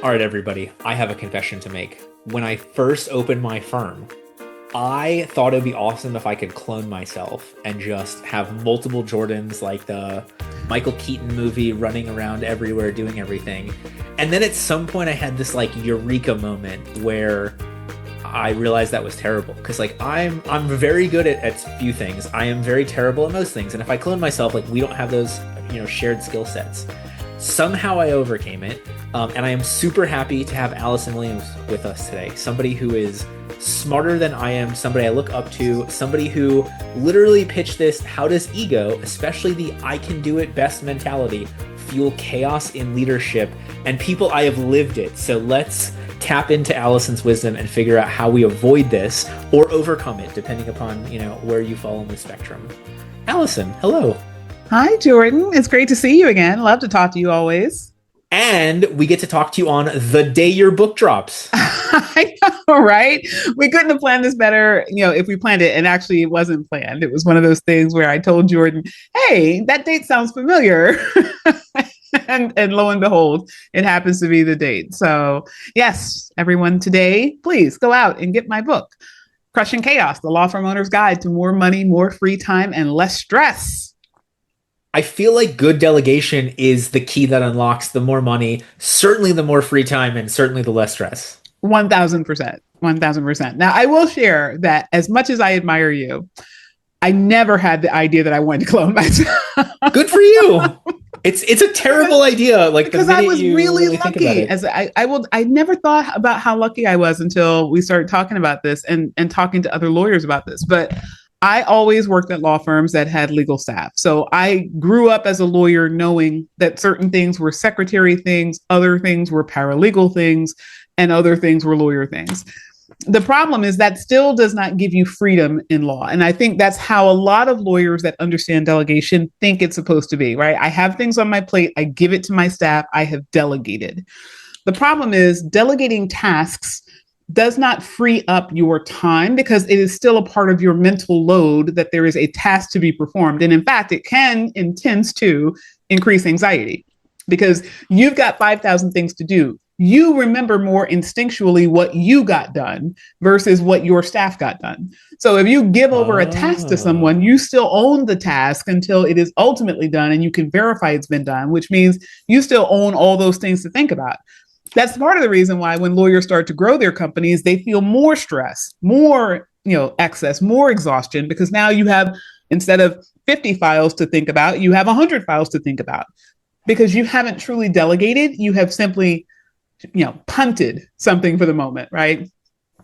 All right, everybody, I have a confession to make. When I first opened my firm, I thought it'd be awesome if I could clone myself and just have multiple Jordans like the Michael Keaton movie running around everywhere doing everything. And then at some point I had this like eureka moment where I realized that was terrible because like I'm very good at few things. I am very terrible at most things. And if I clone myself, like we don't have those, shared skill sets. Somehow I overcame it. And I am super happy to have Allison Williams with us today. Somebody who is smarter than I am, somebody I look up to, somebody who literally pitched this, how does ego, especially the I can do it best mentality, fuel chaos in leadership? And people, I have lived it. So let's tap into Allison's wisdom and figure out how we avoid this or overcome it, depending upon, where you fall on the spectrum. Allison, hello. Hi, Jordan. It's great to see you again. Love to talk to you always. And we get to talk to you on the day your book drops. I know, right? We couldn't have planned this better, if we planned it. And actually, it wasn't planned. It was one of those things where I told Jordan, hey, that date sounds familiar. and lo and behold, it happens to be the date. So yes, everyone today, please go out and get my book, Crushing Chaos, the Law Firm Owner's Guide to More Money, More Free Time, and Less Stress. I feel like good delegation is the key that unlocks the more money, certainly the more free time, and certainly the less stress. 1000%. 1000%. Now, I will share that as much as I admire you, I never had the idea that I wanted to clone myself. Good for you. It's a terrible idea. Like because I was really lucky. As I never thought about how lucky I was until we started talking about this and talking to other lawyers about this. But I always worked at law firms that had legal staff. So I grew up as a lawyer knowing that certain things were secretary things, other things were paralegal things, and other things were lawyer things. The problem is that still does not give you freedom in law. And I think that's how a lot of lawyers that understand delegation think it's supposed to be, right? I have things on my plate. I give it to my staff. I have delegated. The problem is delegating tasks does not free up your time because it is still a part of your mental load that there is a task to be performed. And in fact, it intends to increase anxiety because you've got 5,000 things to do. You remember more instinctually what you got done versus what your staff got done. So if you give over a task to someone, you still own the task until it is ultimately done and you can verify it's been done, which means you still own all those things to think about. That's part of the reason why when lawyers start to grow their companies, they feel more stress, more, excess, more exhaustion, because now you have, instead of 50 files to think about, you have 100 files to think about because you haven't truly delegated. You have simply, punted something for the moment, right?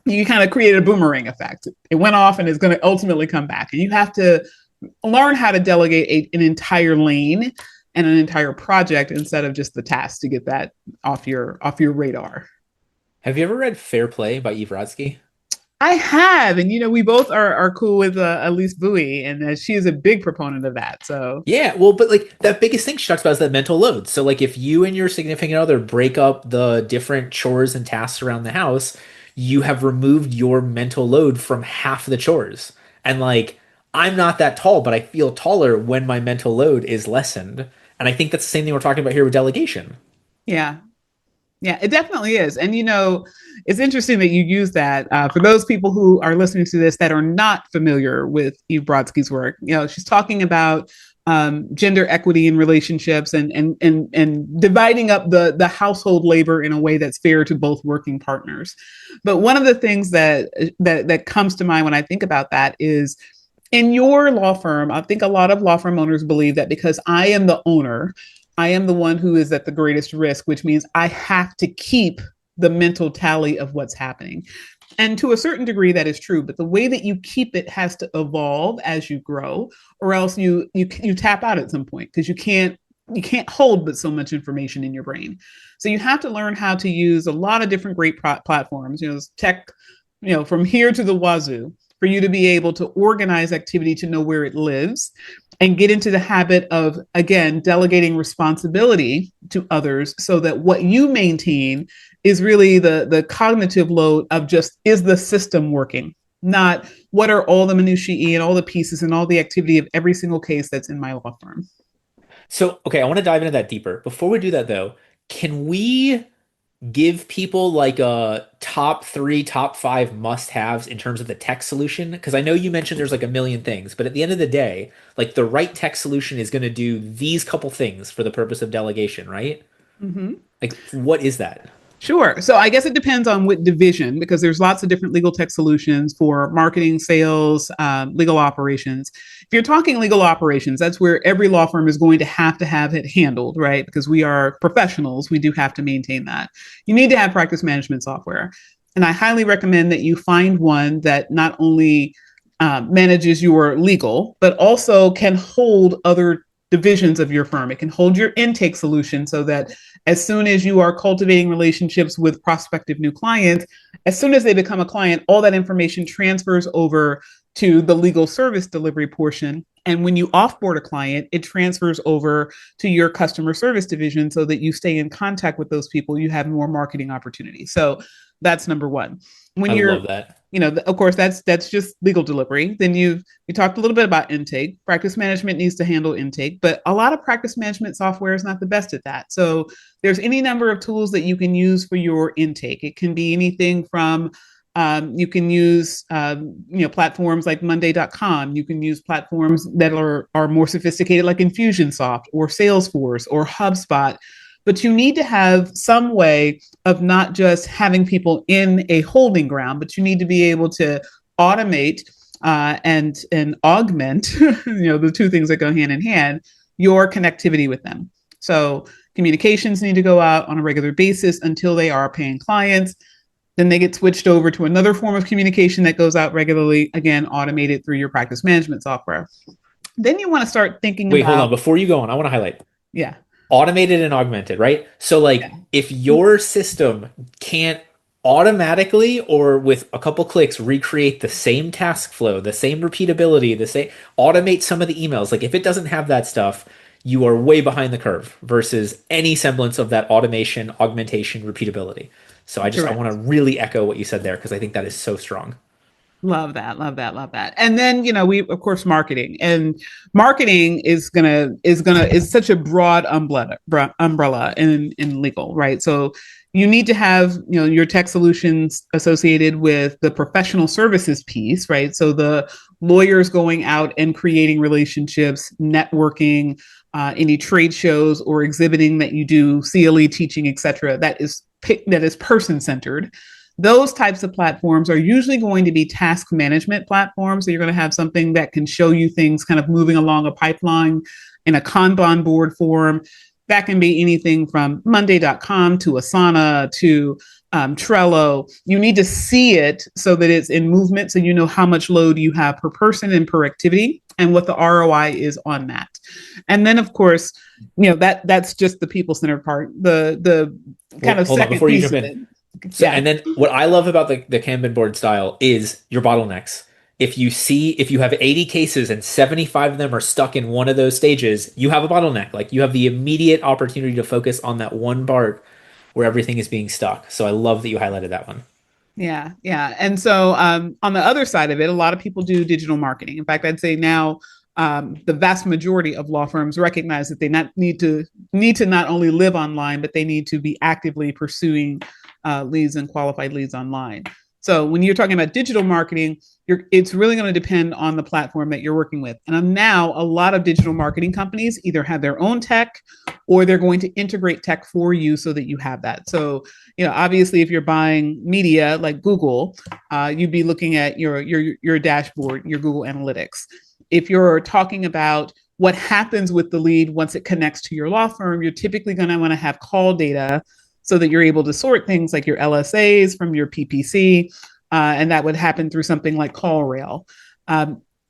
You kind of created a boomerang effect. It went off and it's going to ultimately come back. And you have to learn how to delegate an entire lane and an entire project instead of just the task to get that off your radar. Have you ever read Fair Play by Eve Rodsky? I have, and we both are cool with Elise Bowie, and she is a big proponent of that. So yeah, well, but like that biggest thing she talks about is that mental load. So like if you and your significant other break up the different chores and tasks around the house, you have removed your mental load from half the chores. And like I'm not that tall, but I feel taller when my mental load is lessened. And I think that's the same thing we're talking about here with delegation. Yeah. Yeah, it definitely is. And, it's interesting that you use that for those people who are listening to this that are not familiar with Eve Brodsky's work. She's talking about gender equity in relationships and dividing up the household labor in a way that's fair to both working partners. But one of the things that comes to mind when I think about that is in your law firm, I think a lot of law firm owners believe that because I am the owner, I am the one who is at the greatest risk, which means I have to keep the mental tally of what's happening. And to a certain degree, that is true. But the way that you keep it has to evolve as you grow, or else you tap out at some point because you can't hold but so much information in your brain. So you have to learn how to use a lot of different great platforms, tech, from here to the wazoo, for you to be able to organize activity to know where it lives and get into the habit of, again, delegating responsibility to others so that what you maintain is really the cognitive load of just, is the system working? Not what are all the minutiae and all the pieces and all the activity of every single case that's in my law firm. So, okay, I want to dive into that deeper. Before we do that, though, can we give people like a top three, top five must-haves in terms of the tech solution? Because I know you mentioned there's like a million things, but at the end of the day, like the right tech solution is going to do these couple things for the purpose of delegation, right? Mm-hmm. Like, what is that? Sure. So I guess it depends on what division, because there's lots of different legal tech solutions for marketing, sales, legal operations. If you're talking legal operations, that's where every law firm is going to have it handled, right? Because we are professionals, we do have to maintain that. You need to have practice management software. And I highly recommend that you find one that not only manages your legal, but also can hold other divisions of your firm. It can hold your intake solution so that as soon as you are cultivating relationships with prospective new clients, as soon as they become a client, all that information transfers over to the legal service delivery portion. And when you offboard a client, it transfers over to your customer service division so that you stay in contact with those people. You have more marketing opportunities. So that's number one. When I you're, love that. of course, that's just legal delivery. Then you talked a little bit about intake. Practice management needs to handle intake, but a lot of practice management software is not the best at that. So there's any number of tools that you can use for your intake. It can be anything from you can use platforms like Monday.com. You can use platforms that are more sophisticated, like Infusionsoft or Salesforce or HubSpot. But you need to have some way of not just having people in a holding ground, but you need to be able to automate and augment, the two things that go hand in hand, your connectivity with them. So communications need to go out on a regular basis until they are paying clients. Then they get switched over to another form of communication that goes out regularly, again, automated through your practice management software. Then you want to start thinking Wait, about... hold on. Before you go on, I want to highlight. Yeah. Automated and augmented, right? So like if your system can't automatically or with a couple clicks recreate the same task flow, the same repeatability, the same automate some of the emails, like if it doesn't have that stuff, you are way behind the curve versus any semblance of that automation, augmentation, repeatability. So I want to really echo what you said there because I think that is so strong. Love that, love that, love that. And then, we, of course, marketing is such a broad umbrella in legal, right? So you need to have, your tech solutions associated with the professional services piece, right? So the lawyers going out and creating relationships, networking, any trade shows or exhibiting that you do, CLE teaching, etc. That is person-centered. Those types of platforms are usually going to be task management platforms. So you're going to have something that can show you things kind of moving along a pipeline in a Kanban board form. That can be anything from Monday.com to Asana to Trello. You need to see it so that it's in movement, so you know how much load you have per person and per activity and what the ROI is on that. And then, of course, that's just the people-centered part. The kind of hold on second before you piece jump of in. it. So, yeah. And then what I love about the Kanban board style is your bottlenecks. If you have 80 cases and 75 of them are stuck in one of those stages, you have a bottleneck. Like you have the immediate opportunity to focus on that one part where everything is being stuck. So I love that you highlighted that one. Yeah, yeah. And so on the other side of it, a lot of people do digital marketing. In fact, I'd say now the vast majority of law firms recognize that they need to not only live online, but they need to be actively pursuing leads and qualified leads online. So when you're talking about digital marketing, it's really going to depend on the platform that you're working with. And now a lot of digital marketing companies either have their own tech or they're going to integrate tech for you so that you have that. So, obviously, if you're buying media like Google, you'd be looking at your dashboard, your Google Analytics. If you're talking about what happens with the lead once it connects to your law firm, you're typically going to want to have call data so that you're able to sort things like your LSAs from your PPC, and that would happen through something like CallRail,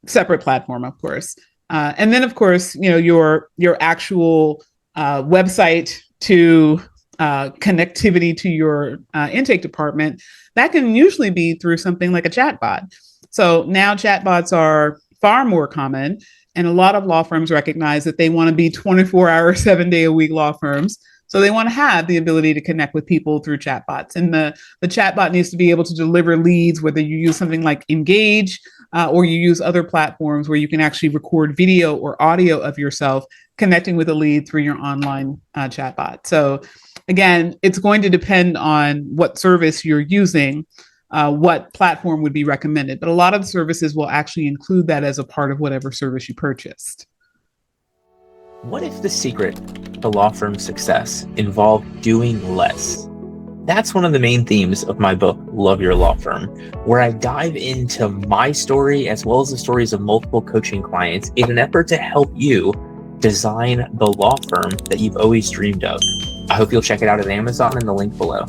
separate platform, of course. And then, of course, your actual website to connectivity to your intake department, that can usually be through something like a chatbot. So now chatbots are far more common, and a lot of law firms recognize that they want to be 24-hour, 7-day-a-week law firms. So they want to have the ability to connect with people through chatbots. And the chatbot needs to be able to deliver leads, whether you use something like Engage or you use other platforms where you can actually record video or audio of yourself connecting with a lead through your online chatbot. So Again, it's going to depend on what service you're using, what platform would be recommended. But a lot of the services will actually include that as a part of whatever service you purchased. What if the secret to law firm success involved doing less? That's one of the main themes of my book, Love Your Law Firm, where I dive into my story as well as the stories of multiple coaching clients in an effort to help you design the law firm that you've always dreamed of. I hope you'll check it out at Amazon in the link below.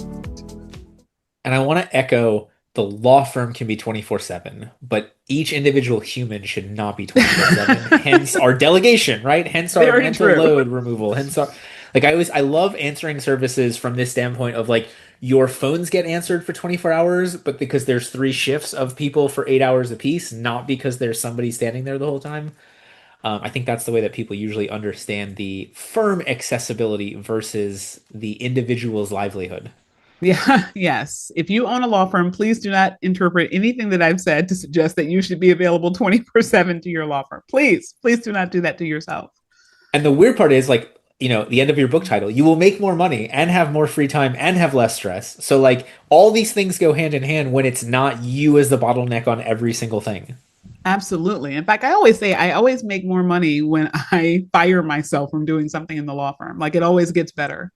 And I want to echo, the law firm can be 24/7, but each individual human should not be 24/7. Hence our delegation, right? Hence our Very mental true. load removal. Hence our, like, I love answering services from this standpoint of like, your phones get answered for 24 hours, but because there's 3 shifts of people for 8 hours apiece, not because there's somebody standing there the whole time. I think that's the way that people usually understand the firm accessibility versus the individual's livelihood. Yeah, yes. If you own a law firm, please do not interpret anything that I've said to suggest that you should be available 24/7 to your law firm. Please, please do not do that to yourself. And the weird part is, like, the end of your book title, you will make more money and have more free time and have less stress. So like all these things go hand in hand when it's not you as the bottleneck on every single thing. Absolutely. In fact, I always say I always make more money when I fire myself from doing something in the law firm. Like it always gets better.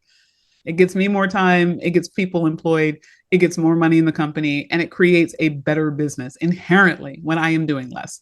It gets me more time, it gets people employed, it gets more money in the company, and it creates a better business inherently when I am doing less.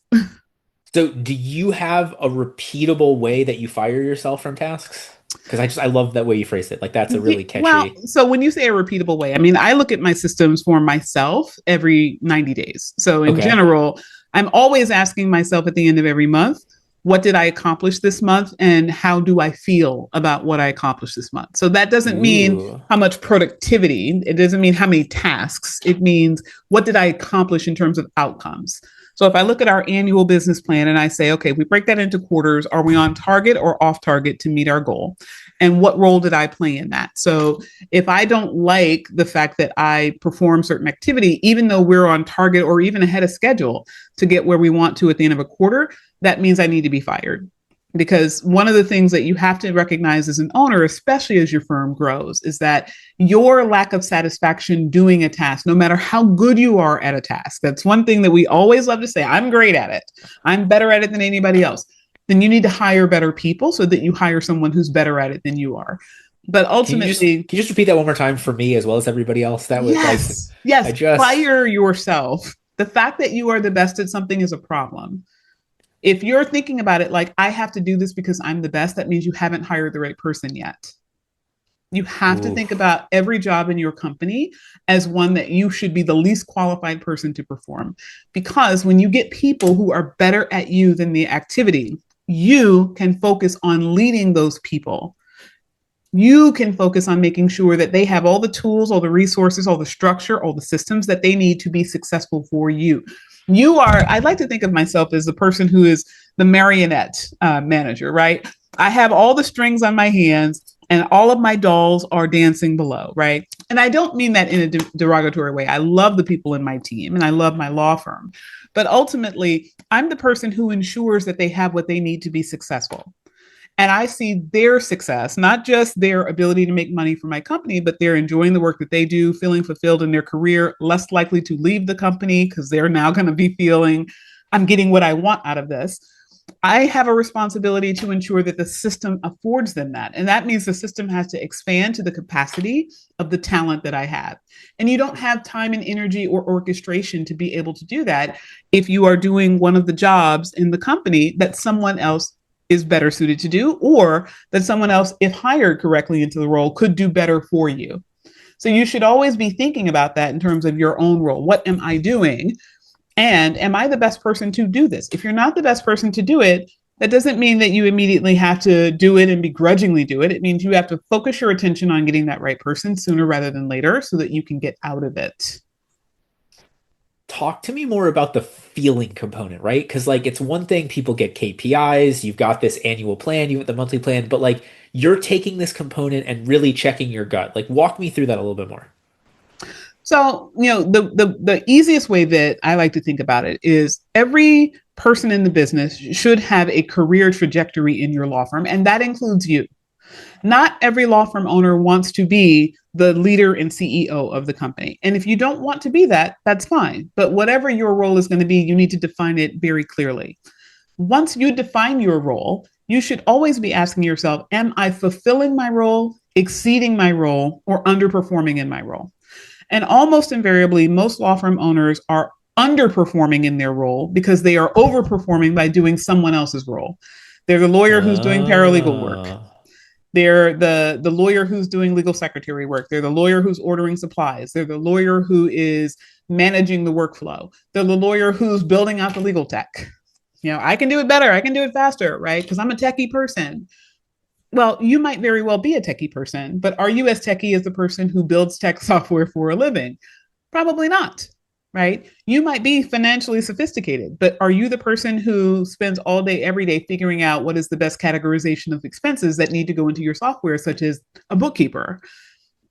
So do you have a repeatable way that you fire yourself from tasks? Because I love that way you phrased it. Like that's a really catchy. Well, so when you say a repeatable way, I mean, I look at my systems for myself every 90 days. So in general, I'm always asking myself at the end of every month, what did I accomplish this month? And how do I feel about what I accomplished this month? So that doesn't mean how much productivity. It doesn't mean how many tasks. It means what did I accomplish in terms of outcomes? So if I look at our annual business plan and I say, okay, we break that into quarters, are we on target or off target to meet our goal? And what role did I play in that? So if I don't like the fact that I perform certain activity, even though we're on target or even ahead of schedule to get where we want to at the end of a quarter, that means I need to be fired. Because one of the things that you have to recognize as an owner, especially as your firm grows, is that your lack of satisfaction doing a task, no matter how good you are at a task, that's one thing that we always love to say, I'm great at it. I'm better at it than anybody else. Then you need to hire better people so that you hire someone who's better at it than you are. But ultimately, can you just repeat that one more time for me as well as everybody else? That was fire yourself. The fact that you are the best at something is a problem. If you're thinking about it like, I have to do this because I'm the best, that means you haven't hired the right person yet. You have to think about every job in your company as one that you should be the least qualified person to perform. Because when you get people who are better at you than the activity, you can focus on leading those people. You can focus on making sure that they have all the tools, all the resources, all the structure, all the systems that they need to be successful for you. I'd like to think of myself as the person who is the marionette manager, right? I have all the strings on my hands and all of my dolls are dancing below, right? And I don't mean that in a derogatory way. I love the people in my team and I love my law firm. But ultimately, I'm the person who ensures that they have what they need to be successful. And I see their success, not just their ability to make money for my company, but they're enjoying the work that they do, feeling fulfilled in their career, less likely to leave the company because they're now going to be feeling, I'm getting what I want out of this. I have a responsibility to ensure that the system affords them that. And that means the system has to expand to the capacity of the talent that I have. And you don't have time and energy or orchestration to be able to do that if you are doing one of the jobs in the company that someone else is better suited to do, or that someone else, if hired correctly into the role, could do better for you. So you should always be thinking about that in terms of your own role. What am I doing? And am I the best person to do this? If you're not the best person to do it, that doesn't mean that you immediately have to do it and begrudgingly do it. It means you have to focus your attention on getting that right person sooner rather than later so that you can get out of it. Talk to me more about the feeling component, right? Because like it's one thing, people get KPIs, you've got this annual plan, you have the monthly plan, but like you're taking this component and really checking your gut. Like walk me through that a little bit more. So, the easiest way that I like to think about it is every person in the business should have a career trajectory in your law firm, and that includes you. Not every law firm owner wants to be the leader and CEO of the company. And if you don't want to be that, that's fine. But whatever your role is going to be, you need to define it very clearly. Once you define your role, you should always be asking yourself, am I fulfilling my role, exceeding my role, or underperforming in my role? And almost invariably, most law firm owners are underperforming in their role because they are overperforming by doing someone else's role. They're the lawyer who's doing paralegal work. They're the lawyer who's doing legal secretary work. They're the lawyer who's ordering supplies. They're the lawyer who is managing the workflow. They're the lawyer who's building out the legal tech. I can do it better. I can do it faster, right? Because I'm a techie person. Well, you might very well be a techie person, but are you as techie as the person who builds tech software for a living? Probably not, right? You might be financially sophisticated, but are you the person who spends all day, every day figuring out what is the best categorization of expenses that need to go into your software, such as a bookkeeper?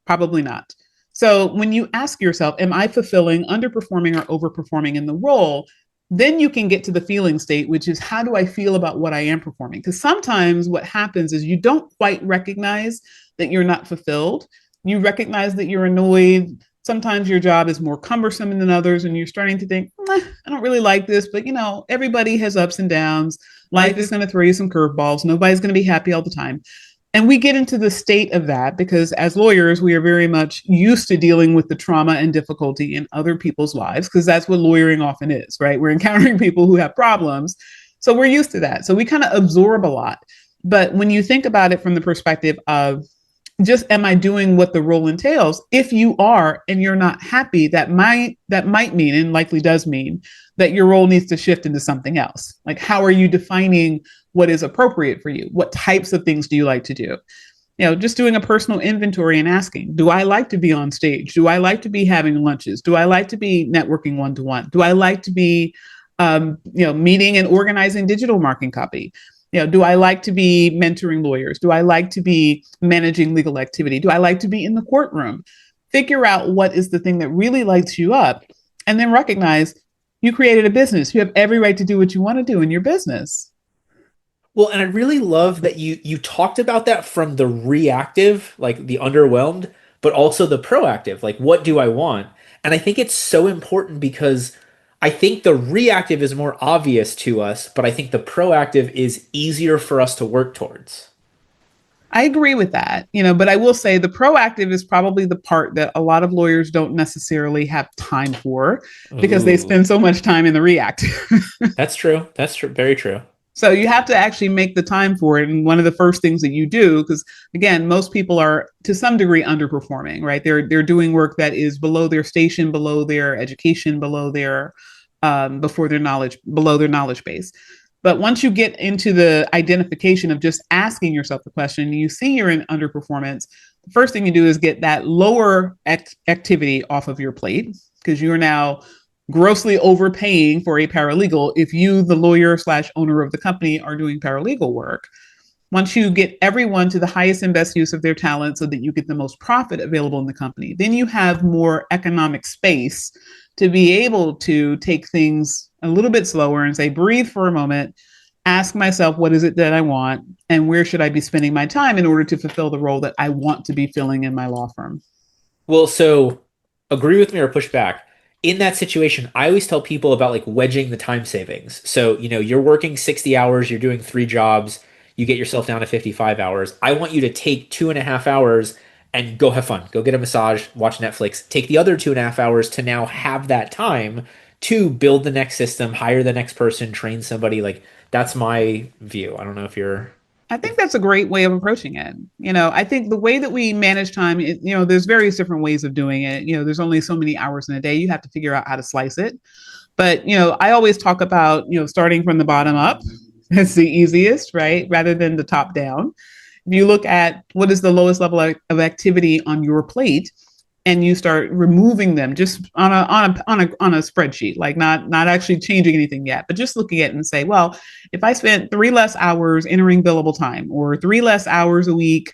Probably not. So when you ask yourself, am I fulfilling, underperforming, or overperforming in the role? Then you can get to the feeling state, which is how do I feel about what I am performing? Because sometimes what happens is you don't quite recognize that you're not fulfilled. You recognize that you're annoyed. Sometimes your job is more cumbersome than others, and you're starting to think, I don't really like this, but everybody has ups and downs. Life is going to throw you some curveballs. Nobody's going to be happy all the time. And we get into the state of that because as lawyers, we are very much used to dealing with the trauma and difficulty in other people's lives, because that's what lawyering often is, right? We're encountering people who have problems. So we're used to that. So we kind of absorb a lot. But when you think about it from the perspective of just, am I doing what the role entails? If you are, and you're not happy, that might mean, and likely does mean, that your role needs to shift into something else. Like, how are you defining what is appropriate for you? What types of things do you like to do? Just doing a personal inventory and asking, do I like to be on stage? Do I like to be having lunches? Do I like to be networking one-to-one? Do I like to be, meeting and organizing digital marketing copy? Do I like to be mentoring lawyers? Do I like to be managing legal activity? Do I like to be in the courtroom? Figure out what is the thing that really lights you up, and then recognize you created a business. You have every right to do what you want to do in your business. Well, and I really love that you talked about that from the reactive, like the underwhelmed, but also the proactive, like what do I want? And I think it's so important because I think the reactive is more obvious to us, but I think the proactive is easier for us to work towards. I agree with that, but I will say the proactive is probably the part that a lot of lawyers don't necessarily have time for because they spend so much time in the reactive. That's true. That's true. Very true. So you have to actually make the time for it. And one of the first things that you do, because again, most people are to some degree underperforming, right? They're doing work that is below their station, below their education, below their below their knowledge base. But once you get into the identification of just asking yourself the question, you see you're in underperformance, the first thing you do is get that lower activity off of your plate, because you are now grossly overpaying for a paralegal if you, the lawyer / owner of the company, are doing paralegal work. Once you get everyone to the highest and best use of their talent so that you get the most profit available in the company, then you have more economic space to be able to take things a little bit slower and say, breathe for a moment, ask myself, what is it that I want? And where should I be spending my time in order to fulfill the role that I want to be filling in my law firm? Well, so agree with me or push back. In that situation, I always tell people about like wedging the time savings. So, you're working 60 hours, you're doing 3 jobs, you get yourself down to 55 hours. I want you to take 2.5 hours and go have fun. Go get a massage, watch Netflix. Take the other 2.5 hours to now have that time to build the next system, hire the next person, train somebody. Like, that's my view. I don't know if you're. I think that's a great way of approaching it. I think the way that we manage time, there's various different ways of doing it. There's only so many hours in a day. You have to figure out how to slice it. But, I always talk about, starting from the bottom up. That's the easiest, right? Rather than the top down. If you look at what is the lowest level of activity on your plate, and you start removing them just on a spreadsheet, like not actually changing anything yet, but just looking at it and say, well, if I spent 3 less hours entering billable time, or 3 less hours a week,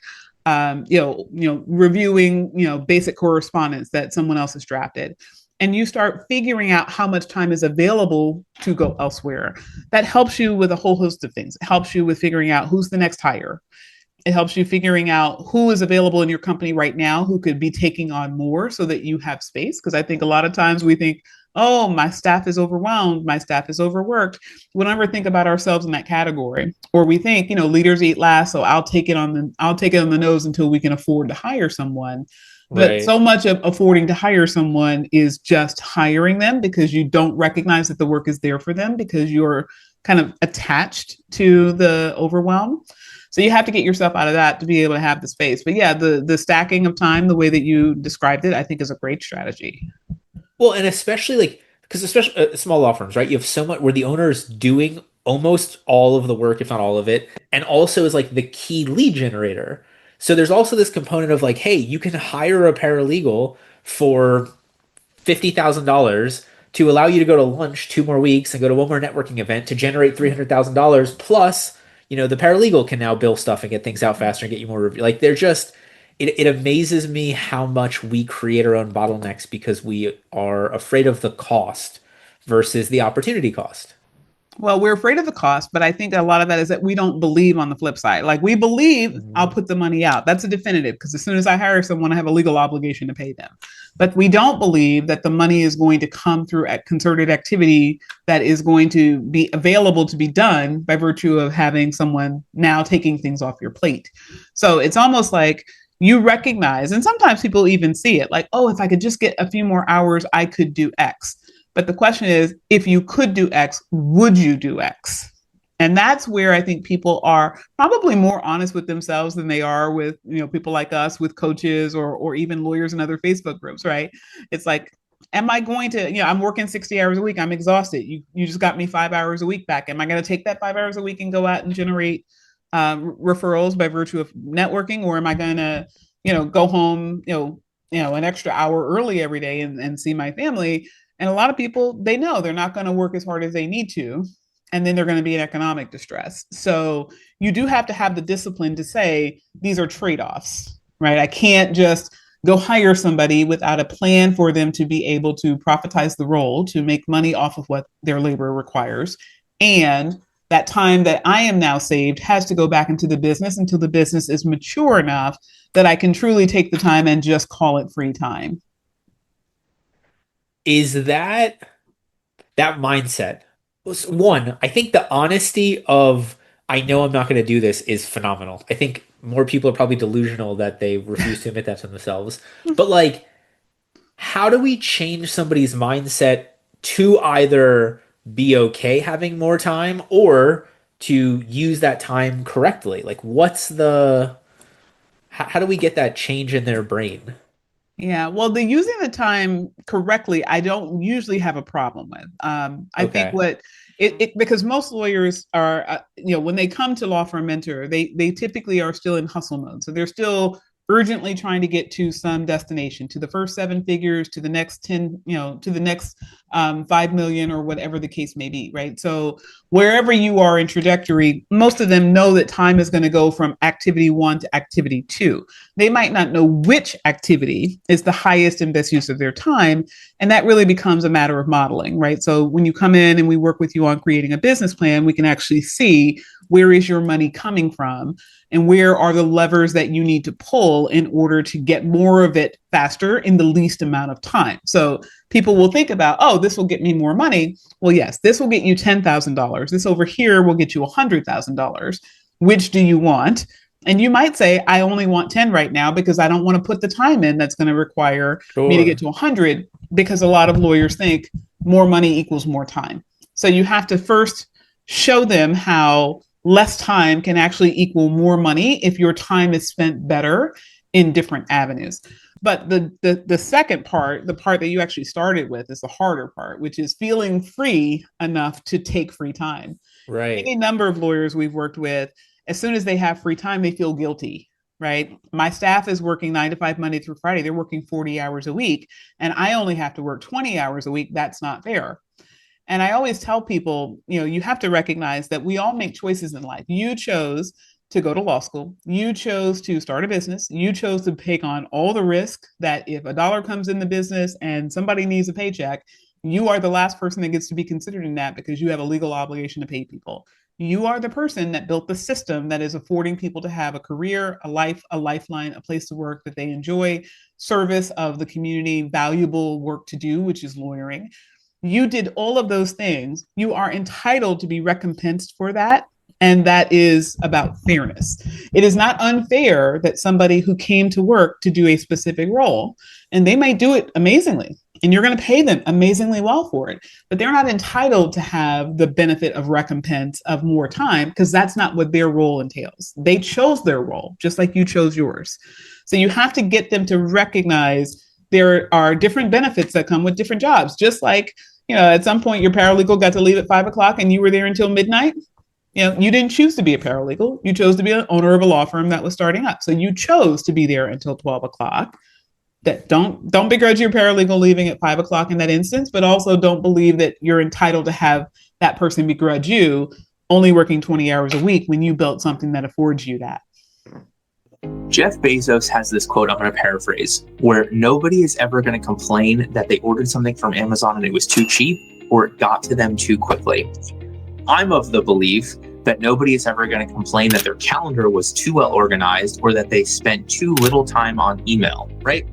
reviewing, basic correspondence that someone else has drafted, and you start figuring out how much time is available to go elsewhere, that helps you with a whole host of things. It helps you with figuring out who's the next hire. It helps you figuring out who is available in your company right now who could be taking on more so that you have space. Because I think a lot of times we think, oh, my staff is overwhelmed, my staff is overworked. We don't ever think about ourselves in that category. Or we think, leaders eat last, so I'll take it on the nose until we can afford to hire someone. But Right. so much of affording to hire someone is just hiring them because you don't recognize that the work is there for them because you're kind of attached to the overwhelm. So you have to get yourself out of that to be able to have the space. But yeah, the stacking of time, the way that you described it, I think is a great strategy. Well, and especially like because especially small law firms, right? You have so much where the owner is doing almost all of the work, if not all of it, and also is like the key lead generator. So there's also this component of like, hey, you can hire a paralegal for $50,000 to allow you to go to lunch 2 more weeks and go to one more networking event to generate $300,000 plus, the paralegal can now bill stuff and get things out faster and get you more review. Like they're just it amazes me how much we create our own bottlenecks because we are afraid of the cost versus the opportunity cost. Well, we're afraid of the cost, but I think a lot of that is that we don't believe on the flip side. Like we believe I'll Mhm. put the money out. That's a definitive because as soon as I hire someone, I have a legal obligation to pay them. But we don't believe that the money is going to come through at concerted activity that is going to be available to be done by virtue of having someone now taking things off your plate. So it's almost like you recognize, and sometimes people even see it like, oh, if I could just get a few more hours, I could do X. But the question is, if you could do X, would you do X? And that's where I think people are probably more honest with themselves than they are with people like us, with coaches or even lawyers in other Facebook groups, right? It's like, am I going to, I'm working 60 hours a week. I'm exhausted. You just got me 5 hours a week back. Am I going to take that 5 hours a week and go out and generate referrals by virtue of networking, or am I going to, go home, an extra hour early every day and see my family? And a lot of people, they know they're not going to work as hard as they need to. And then they're going to be in economic distress. So you do have to have the discipline to say, these are trade offs, right? I can't just go hire somebody without a plan for them to be able to profitize the role, to make money off of what their labor requires. And that time that I am now saved has to go back into the business until the business is mature enough that I can truly take the time and just call it free time. Is that mindset? One, I think the honesty of I know I'm not going to do this is phenomenal. I think more people are probably delusional that they refuse to admit that to themselves. But like, how do we change somebody's mindset to either be okay having more time or to use that time correctly? Like, how do we get that change in their brain? Yeah, well, the using the time correctly, I don't usually have a problem with. I think Okay. what because most lawyers are, when they come to law firm mentor, they typically are still in hustle mode, so they're still urgently trying to get to some destination, to the first seven figures, to the next 10, to the next 5 million, or whatever the case may be, right? So wherever you are in trajectory, most of them know that time is going to go from activity one to activity two. They might not know which activity is the highest and best use of their time. And that really becomes a matter of modeling, right? So when you come in and we work with you on creating a business plan, we can actually see where is your money coming from and where are the levers that you need to pull in order to get more of it faster in the least amount of time. So people will think about, oh, this will get me more money. Well, yes, this will get you $10,000. This over here will get you $100,000. Which do you want? And you might say, I only want 10 right now because I don't want to put the time in that's going to require me to get Sure. to 100, because a lot of lawyers think more money equals more time. So you have to first show them how less time can actually equal more money if your time is spent better in different avenues. But the second part, the part that you actually started with, is the harder part, which is feeling free enough to take free time. Right. Any number of lawyers we've worked with, as soon as they have free time, they feel guilty, right? My staff is working 9 to 5 Monday through Friday. They're working 40 hours a week, and I only have to work 20 hours a week. That's not fair. And I always tell people, you have to recognize that we all make choices in life. You chose to go to law school. You chose to start a business. You chose to take on all the risk that if a dollar comes in the business and somebody needs a paycheck, you are the last person that gets to be considered in that because you have a legal obligation to pay people. You are the person that built the system that is affording people to have a career, a life, a lifeline, a place to work that they enjoy, service of the community, valuable work to do, which is lawyering. You did all of those things. You are entitled to be recompensed for that. And that is about fairness. It is not unfair that somebody who came to work to do a specific role, and they might do it amazingly, and you're going to pay them amazingly well for it, but they're not entitled to have the benefit of recompense of more time because that's not what their role entails. They chose their role, just like you chose yours. So you have to get them to recognize there are different benefits that come with different jobs. Just like, at some point your paralegal got to leave at 5 o'clock and you were there until midnight. You didn't choose to be a paralegal. You chose to be an owner of a law firm that was starting up. So you chose to be there until 12 o'clock. That don't begrudge your paralegal leaving at 5 o'clock in that instance, but also don't believe that you're entitled to have that person begrudge you only working 20 hours a week when you built something that affords you that. Jeff Bezos has this quote, I'm going to paraphrase, where nobody is ever going to complain that they ordered something from Amazon and it was too cheap or it got to them too quickly. I'm of the belief that nobody is ever going to complain that their calendar was too well organized or that they spent too little time on email, right?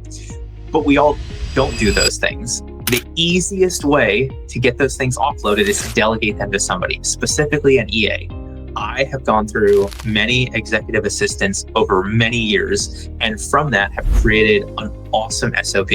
But we all don't do those things. The easiest way to get those things offloaded is to delegate them to somebody, specifically an EA. I have gone through many executive assistants over many years, and from that have created an awesome SOP.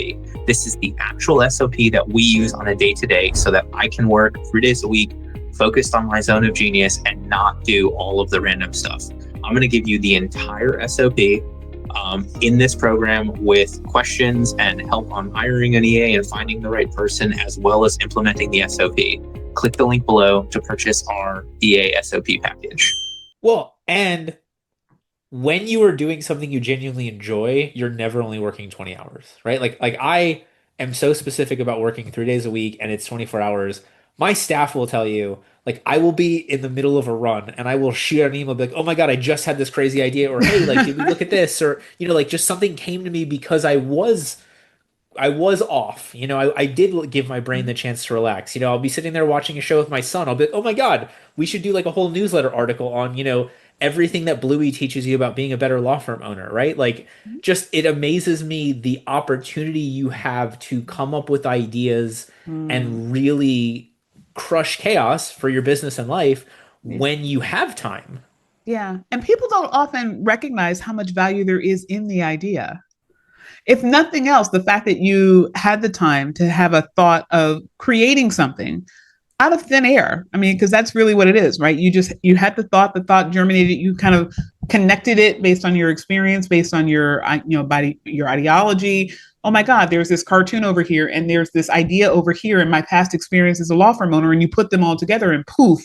This is the actual SOP that we use on a day-to-day so that I can work 3 days a week focused on my zone of genius and not do all of the random stuff. I'm going to give you the entire SOP in this program with questions and help on hiring an EA and finding the right person, as well as implementing the SOP. Click the link below to purchase our EA SOP package. Well, and when you are doing something you genuinely enjoy, you're never only working 20 hours, right? Like I am so specific about working 3 days a week and it's 24 hours. My staff will tell you, like, I will be in the middle of a run and I will shoot an email like, oh my God, I just had this crazy idea. Or, hey, like, did we look at this? Or, like just something came to me because I was off. I did give my brain the chance to relax. I'll be sitting there watching a show with my son. I'll be like, oh my God, we should do like a whole newsletter article on, everything that Bluey teaches you about being a better law firm owner, right? Like, just, it amazes me the opportunity you have to come up with ideas and really crush chaos for your business and life when you have time. Yeah. And people don't often recognize how much value there is in the idea. If nothing else, the fact that you had the time to have a thought of creating something out of thin air. I mean, because that's really what it is, right? You had the thought germinated, you kind of connected it based on your experience, based on your, your ideology. Oh my God, there's this cartoon over here and there's this idea over here in my past experience as a law firm owner, and you put them all together and poof,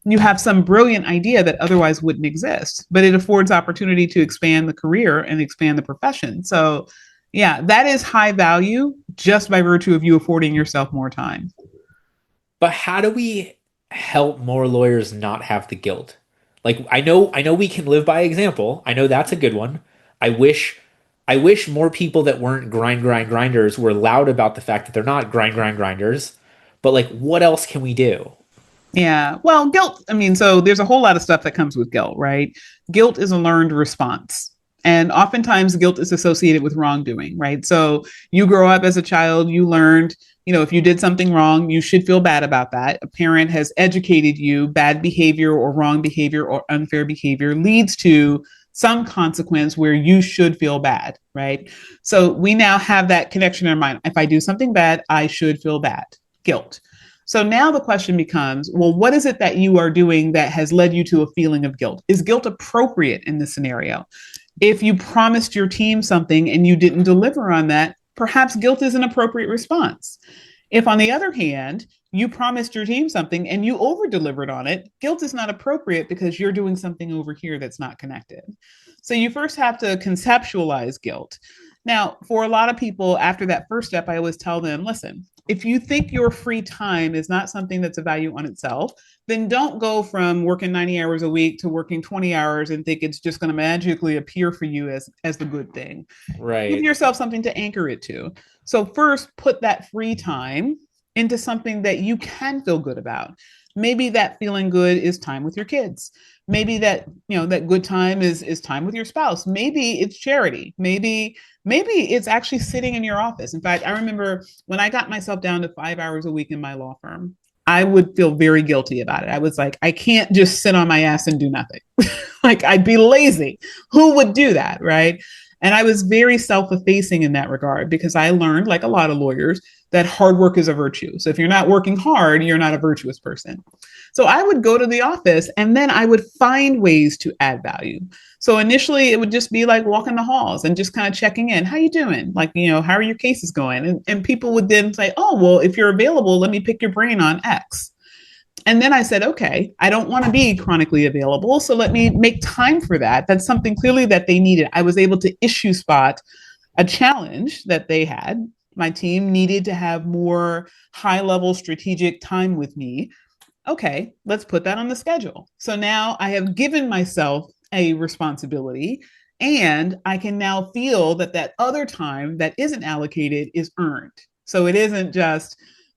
you have some brilliant idea that otherwise wouldn't exist, but it affords opportunity to expand the career and expand the profession. So yeah, that is high value just by virtue of you affording yourself more time. But how do we help more lawyers not have the guilt? Like, I know we can live by example. I know that's a good one. I wish more people that weren't grinders were loud about the fact that they're not grinders. But like, what else can we do? Yeah. Well, guilt, I mean, so there's a whole lot of stuff that comes with guilt, right? Guilt is a learned response. And oftentimes guilt is associated with wrongdoing, right? So you grow up as a child, you learned, if you did something wrong, you should feel bad about that. A parent has educated you, bad behavior or wrong behavior or unfair behavior leads to some consequence where you should feel bad, right? So we now have that connection in our mind. If I do something bad, I should feel bad, guilt. So now the question becomes, well, what is it that you are doing that has led you to a feeling of guilt? Is guilt appropriate in this scenario? If you promised your team something and you didn't deliver on that, perhaps guilt is an appropriate response. If, on the other hand, you promised your team something and you over-delivered on it, guilt is not appropriate because you're doing something over here that's not connected. So you first have to conceptualize guilt. Now, for a lot of people, after that first step, I always tell them, listen, if you think your free time is not something that's a value on itself, then don't go from working 90 hours a week to working 20 hours and think it's just going to magically appear for you as the good thing. Right. Give yourself something to anchor it to. So first, put that free time into something that you can feel good about. Maybe that feeling good is time with your kids. Maybe that, that good time is time with your spouse. Maybe it's charity. Maybe it's actually sitting in your office. In fact, I remember when I got myself down to 5 hours a week in my law firm, I would feel very guilty about it. I was like, I can't just sit on my ass and do nothing. Like, I'd be lazy. Who would do that? Right. And I was very self effacing in that regard because I learned, like a lot of lawyers, that hard work is a virtue. So if you're not working hard, you're not a virtuous person. So I would go to the office and then I would find ways to add value. So initially it would just be like walking the halls and just kind of checking in. How you doing? Like, how are your cases going? And people would then say, oh, well, if you're available, let me pick your brain on X. And then I said, okay, I don't want to be chronically available. So let me make time for that. That's something clearly that they needed. I was able to issue spot a challenge that they had. My team needed to have more high level strategic time with me. Okay, let's put that on the schedule. So now I have given myself a responsibility and I can now feel that that other time that isn't allocated is earned. So it isn't just,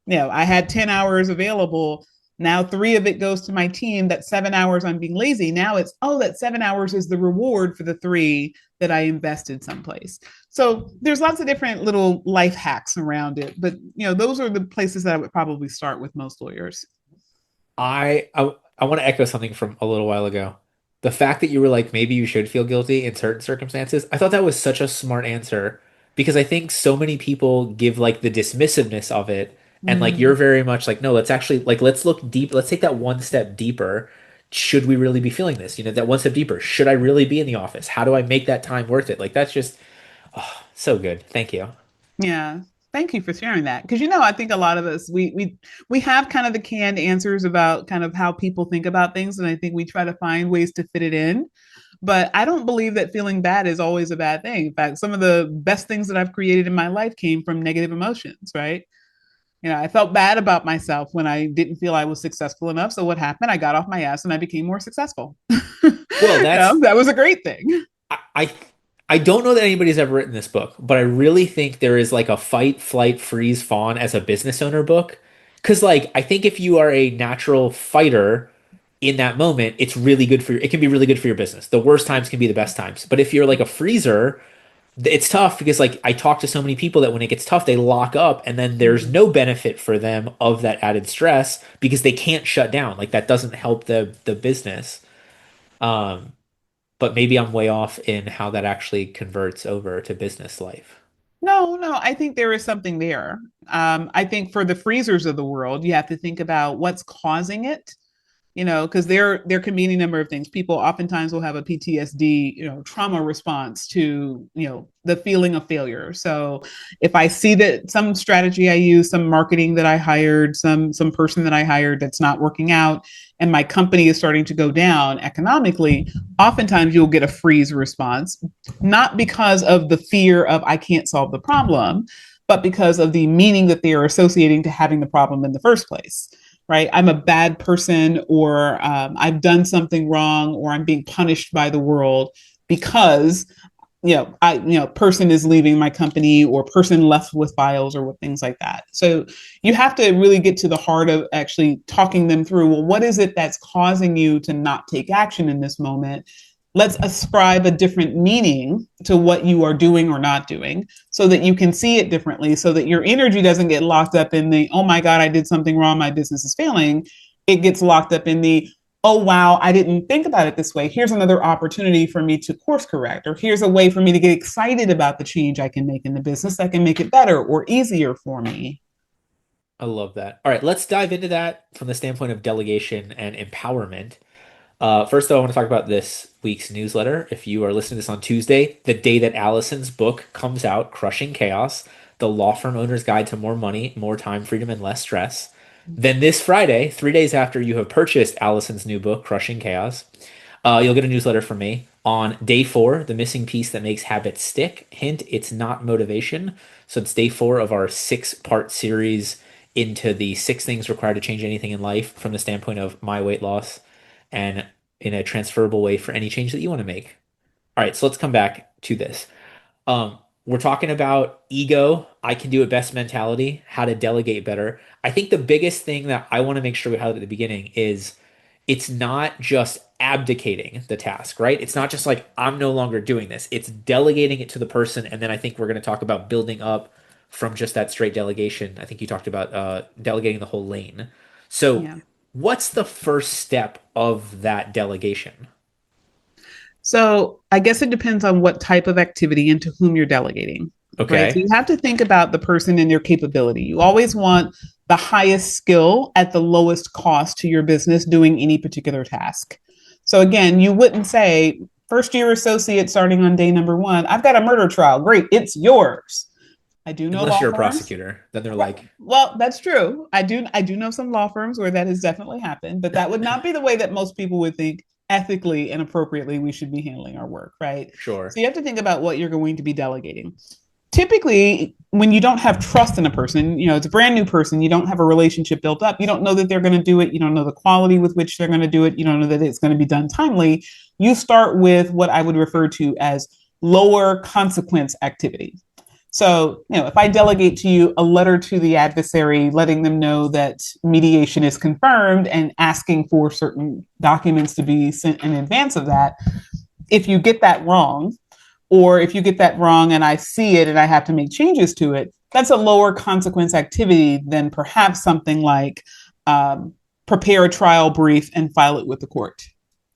I had 10 hours available. Now 3 of it goes to my team. That 7 hours I'm being lazy. Now it's, oh, that 7 hours is the reward for the 3 that I invested someplace. So there's lots of different little life hacks around it. But, those are the places that I would probably start with most lawyers. I want to echo something from a little while ago. The fact that you were like, maybe you should feel guilty in certain circumstances, I thought that was such a smart answer because I think so many people give like the dismissiveness of it. And like you're Mm. very much like, no, let's actually like let's look deep, let's take that one step deeper. Should we really be feeling this? That one step deeper. Should I really be in the office? How do I make that time worth it? Like that's just so good. Thank you. Yeah. Thank you for sharing that. Because I think a lot of us we have kind of the canned answers about kind of how people think about things, and I think we try to find ways to fit it in. But I don't believe that feeling bad is always a bad thing. In fact, some of the best things that I've created in my life came from negative emotions, right? I felt bad about myself when I didn't feel I was successful enough. So what happened? I got off my ass and I became more successful. Well, That was a great thing. I I don't know that anybody's ever written this book, but I really think there is like a fight, flight, freeze, fawn as a business owner book. Because like I think if you are a natural fighter in that moment, it's really good for it can be really good for your business. The worst times can be the best times. But if you're like a freezer, it's tough because like I talk to so many people that when it gets tough, they lock up and then there's no benefit for them of that added stress because they can't shut down. Like that doesn't help the business. Um, but maybe I'm way off in how that actually converts over to business life. No, no, I think there is something there. I think for the freezers of the world, you have to think about what's causing it, because there can be any number of things. People oftentimes will have a PTSD, trauma response to, the feeling of failure. So if I see that some strategy I use, some marketing that I hired, some person that I hired that's not working out, and my company is starting to go down economically, oftentimes you'll get a freeze response, not because of the fear of I can't solve the problem, but because of the meaning that they are associating to having the problem in the first place. Right? I'm a bad person, or I've done something wrong, or I'm being punished by the world because person is leaving my company, or person left with files, or things like that. So you have to really get to the heart of actually talking them through. Well, what is it that's causing you to not take action in this moment? Let's ascribe a different meaning to what you are doing or not doing so that you can see it differently, so that your energy doesn't get locked up in the, oh my God, I did something wrong, my business is failing. It gets locked up in the, oh wow, I didn't think about it this way. Here's another opportunity for me to course correct, or here's a way for me to get excited about the change I can make in the business that can make it better or easier for me. I love that. All right, let's dive into that from the standpoint of delegation and empowerment. First, though, I want to talk about this week's newsletter. If you are listening to this on Tuesday, the day that Allison's book comes out, Crushing Chaos, The Law Firm Owner's Guide to More Money, More Time, Freedom, and Less Stress. Then this Friday, 3 days after you have purchased Allison's new book, Crushing Chaos, you'll get a newsletter from me on day 4, the missing piece that makes habits stick. Hint, it's not motivation. So it's day 4 of our 6-part series into the 6 things required to change anything in life from the standpoint of my weight loss and in a transferable way for any change that you want to make. All right, so let's come back to this. We're talking about ego I can do it best mentality, how to delegate better. I think the biggest thing that I want to make sure we highlight at the beginning is it's not just abdicating the task, right? It's not just like I'm no longer doing this. It's delegating it to the person. And then I think we're going to talk about building up from just that straight delegation. I think you talked about delegating the whole lane. So, Yeah. what's the first step of that delegation? So I guess it depends on what type of activity and to whom you're delegating, right? So Okay. you have to think about the person and their capability. You always want the highest skill at the lowest cost to your business doing any particular task. So again, you wouldn't say, first year associate starting on day number one, I've got a murder trial. Great, it's yours. I do know Unless law you're a firms. prosecutor, then they're like, Well, that's true. I do know some law firms where that has definitely happened, but that would not be the way that most people would think ethically and appropriately we should be handling our work, right? sure. So you have to think about what you're going to be delegating. Typically, when you don't have trust in a person, it's a brand new person, you don't have a relationship built up, you don't know that they're going to do it, you don't know the quality with which they're going to do it, you don't know that it's going to be done timely. You start with what I would refer to as lower consequence activity. So, if I delegate to you a letter to the adversary, letting them know that mediation is confirmed and asking for certain documents to be sent in advance of that, if you get that wrong, or if you get that wrong and I see it and I have to make changes to it, that's a lower consequence activity than perhaps something like prepare a trial brief and file it with the court,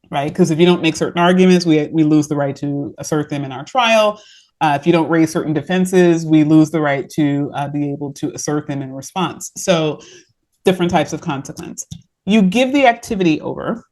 right? Because if you don't make certain arguments, we lose the right to assert them in our trial. If you don't raise certain defenses, we lose the right to be able to assert them in response. So different types of consequence. You give the activity over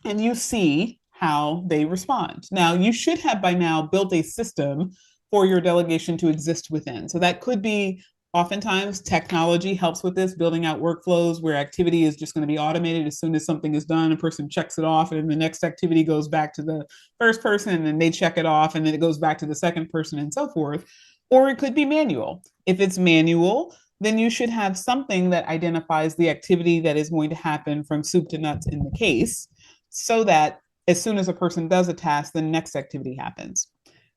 and you see how they respond. Now, you should have by now built a system for your delegation to exist within. So that could be oftentimes technology helps with this, building out workflows where activity is just going to be automated. As soon as something is done, a person checks it off, and then the next activity goes back to the first person, and then they check it off, and then it goes back to the second person, and so forth. Or it could be manual. If it's manual, then you should have something that identifies the activity that is going to happen from soup to nuts in the case, so that as soon as a person does a task, the next activity happens.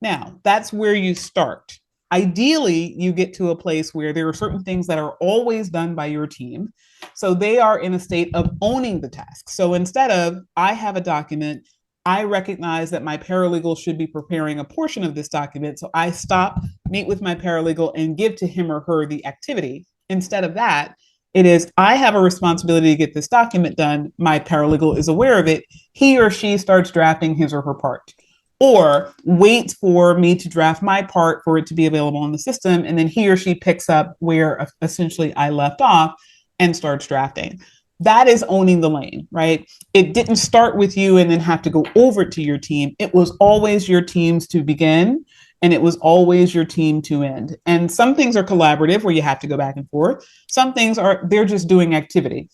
Now, that's where you start. Ideally, you get to a place where there are certain things that are always done by your team. So they are in a state of owning the task. So instead of, I have a document, I recognize that my paralegal should be preparing a portion of this document. So I stop, meet with my paralegal, and give to him or her the activity. Instead of that, it is, I have a responsibility to get this document done. My paralegal is aware of it. He or she starts drafting his or her part, or waits for me to draft my part for it to be available in the system. And then he or she picks up where essentially I left off and starts drafting. That is owning the lane, right? It didn't start with you and then have to go over to your team. It was always your team's to begin, and it was always your team to end. And some things are collaborative where you have to go back and forth. Some things they're just doing activity,